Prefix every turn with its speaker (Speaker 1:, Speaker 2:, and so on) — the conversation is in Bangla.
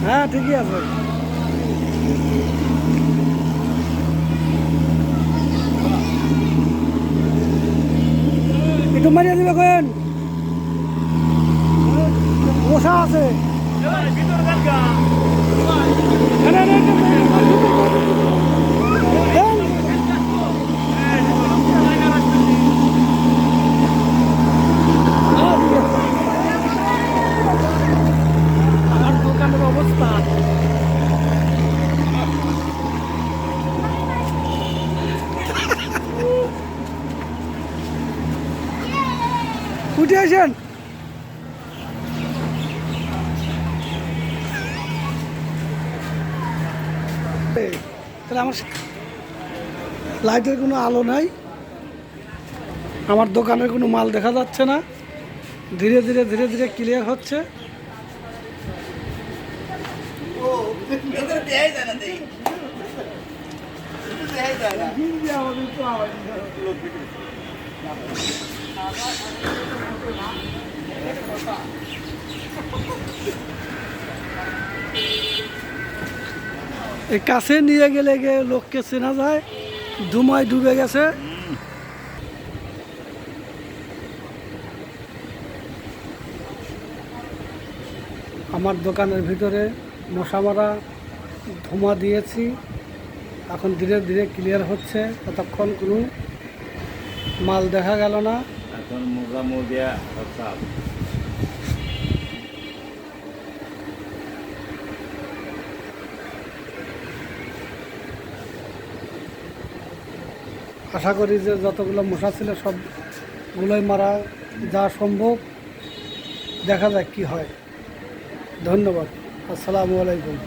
Speaker 1: হ্যাঁ ঠিকই আছে। একটু মারিয়ে দিবে কেন, মশা আছে। আমার দোকানের অবস্থা উঠে আসেন। তাহলে আমার লাইটের কোনো আলো নাই, আমার দোকানের কোনো মাল দেখা যাচ্ছে না। ধীরে ধীরে ধীরে ধীরে ক্লিয়ার হচ্ছে। এই কাছে নিয়ে গেলে লোককে চেনা যায়, ধুমায় ডুবে গেছে। আমার দোকানের ভিতরে মশা মারা ধোঁয়া দিয়েছি, এখন ধীরে ধীরে ক্লিয়ার হচ্ছে। ততক্ষণ কোনো মাল দেখা গেল না।
Speaker 2: এখন মোটামুটি
Speaker 1: আশা করি যে যতগুলো মশা ছিল সবগুলোই মারা যা সম্ভব। দেখা যাক কি হয়। ধন্যবাদ। আসসালামু আলাইকুম।